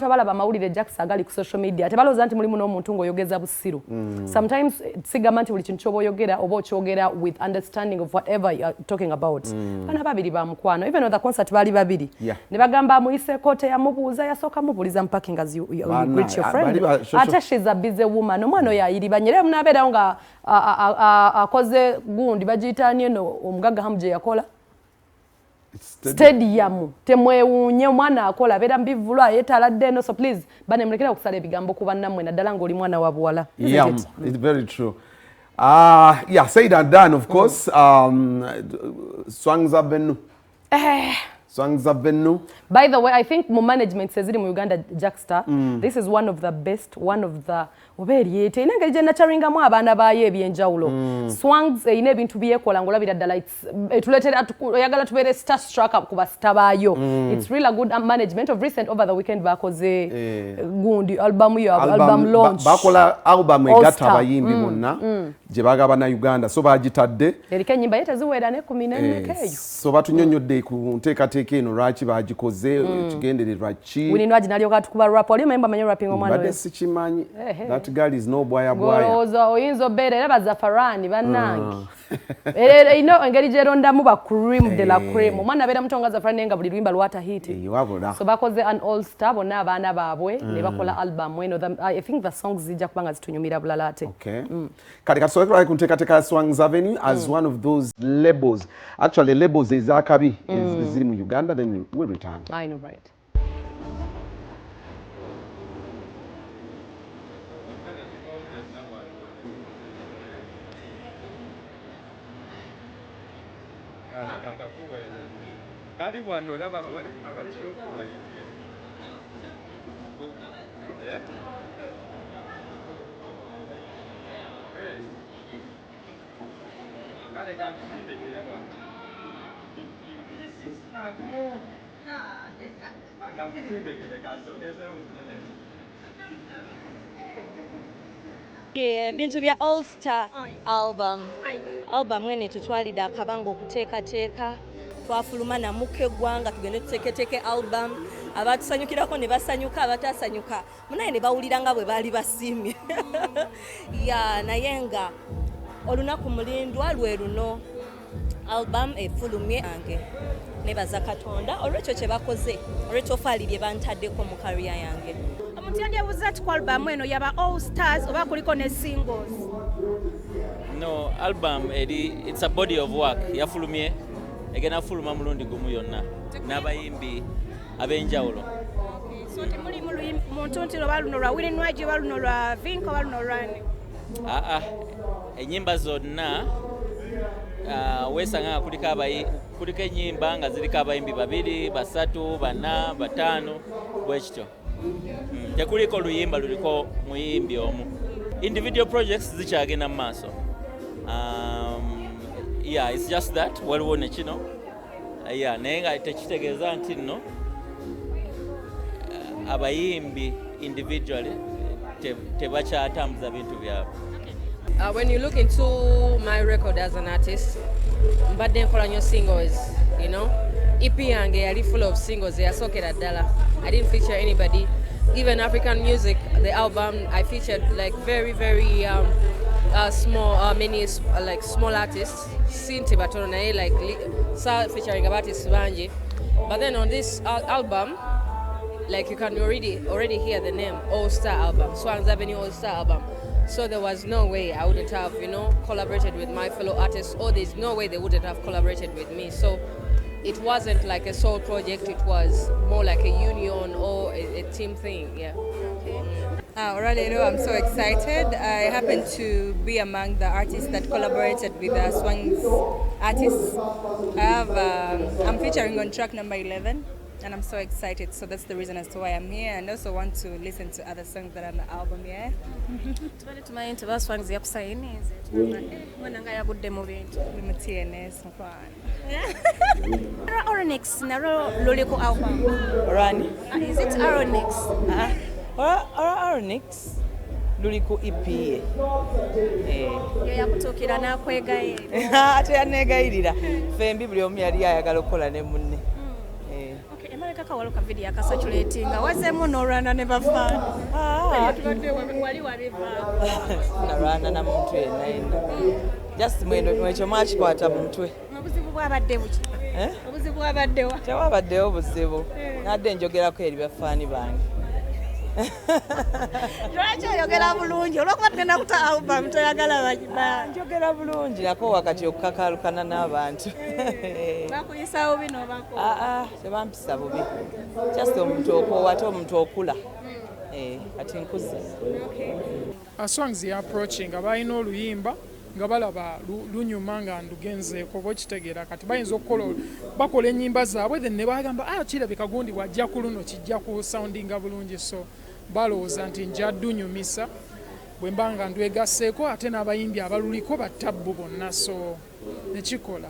Abalaba amawulire Jackson agali ku social media tebalooza nti mulimu n'omuntu ng'oyogeza busiru. Sometimes sigamba nti buli kintu ky'oba oyogera oba okyogera with understanding of whatever you are talking about. Bana babiri ba mukwano even on the concert bali babiri ne bagamba amuyise kote yamubuuza yasooka mubuuliza mpaka as you greet your friend. Ate she's a busy woman omwana oyo ayiribanyire munabeerawo nga akoze gundi bagiyitaani eno omugagga Hamuje yakola stadium temwewunye omwana akola beera mbivulwa yetaladde no so please bane mulekera okusala ebigambo ku bannammwe naddala ng'oli mwana wa buwala. Yeah, it's very true. Yeah, said and done, of course. Swangz Avenue. Swangz Avenue. By the way, I think more management says it in Uganda Jackstar. This is one of the best, one of the oberiyete inanga ijenda charinga mu abana baye ebyenjawulo. Swangz ine ebintu byekola ngola biraddala etuletera oyagala tubere star struck up kuba star bayo. It's really a good management of recent over the weekend bakoze gundi album yo album launch. Bakola album egata abayimbi bonna je bagabana Uganda so bagitadde. Erike nyimba yete ziwera ne 14 keyo. So batunyonyodde ku nteekateeka eno lwaki bagikoze kigendererwa ki. Wini nali okatukuba rap oli memba manyo rapping omwana we. Bade sikimanyi. That girl is no boya boya. Goloza oyinzo bere era bazafarani banangi. Ino engeri jeronda mu ba cream de la cream. Omwana bera mutonga zafarani nga buli lwimba lwata hit. So bakoze an all star bonna abaana baabwe ne bakola album weno I think the songs zijja kubanga zitunyumira bulala ate. Okay. Kati kasobola kunteekateeka Swangz Avenue as one of those labels. Actually labels ezakabi ziri mu Uganda then we return. I know right. Yeah, bintu bya All Star album mwene tutwalida akabango okuteekateeka twafuluma na muke gwanga tugende tuteeketeke album abatusanyukirako ne basanyuka abatasanyuka munaye ne bawulira nga bwe baali basiimye ya naye nga olunaku mulindwa lwe luno album efulumye ange nebaza Katonda olwekyo kye bakoze olwekyo faali bye bantaddeko mu career yange. Omuntu yandyebuuza ati ku album eno yaba all stars oba kuliko ne singles? No, album it's a body of work yafulumye egena fuluma mulundi gumu yonna n'abayimbi ab'enjawulo. So temuli muntu nti lwa luno lwa Winnie Nwagi oba luno lwa Vinko oba luno lwani? Ennyimba zonna wesanga kuliko ennyimba nga ziriko abayimbi babiri basatu bana batano bwekityo. Tekuliko luyimba luliko muyimbi omu. Individual projects zikyagenda mu maaso. Yeah, it's just that waliwo ne kino naye nga tekitegeeza nti nno abayimbi individually tebakyatambuza bintu byabwe. When you look into my record as an artist, mbadde nkola nnyo singles, you know. EP yange yali full of singles eyasookera ddala. I didn't feature anybody. Even African music, the album I featured like very small, many like small artists. Sinti batono naye like featuring artists banji. But then on this album, like you can already hear the name All Star album, Swangz Avenue All Star album. So there was no way I wouldn't have, collaborated with my fellow artists, or there's no way they wouldn't have collaborated with me. So it wasn't like a sole project, it was more like a union or a team thing, yeah. Alright, I'm so excited. I happen to be among the artists that collaborated with the Swangz artists. I'm featuring on track number 11. And I'm so excited, so that's the reason as to why I'm here, and also want to listen to other songs that are on the album, yeah. Tumanyi nti Swangz yakusayinize mwana nga yagudde mu bintu mu TNS mfano Aronix nalo luliko album Rani is it Aronix Aronix luliko EP yakutuukira n'akwegayirira ate yanegayirira fembi buli omu yali ayagala okukola ne munne. Alabika waliwo ka video akasatulatinga wazeemu n'olwana ne bafaana. Tubadde wali waliva. Nalwana na muntu yenna. Just mwekyo mwakikwata mu mutwe. Obuzibu bwabadde buki? Obuzibu bwabaddewa? Tewabaddewo buzibu. Nadde njogerako eri bafaani bange. Lwaki oyogera bulungi olwokuba tugenda kuta album toyagala njogera bulungi nako wakati okukakalukana n'abantu. Bakuyisa bubi n'obako? Tebampisa bubi. Just omuntu okoowa ate omuntu okula. Kati nkuze. Swangz ya approaching balina oluyimba nga balaba lunyuma nga ndugenzeeko bwekitegeera kati bayinza okukola bakola ennyimba zaabwe then ne bagamba kirabika gundi wajja ku luno kijja ku soundinga bulungi so balowooza nti nja dunyumisa bwe mba nga ndwegasseeko ate n'abayimbi abaluliko ba ttabu bonna so nekikola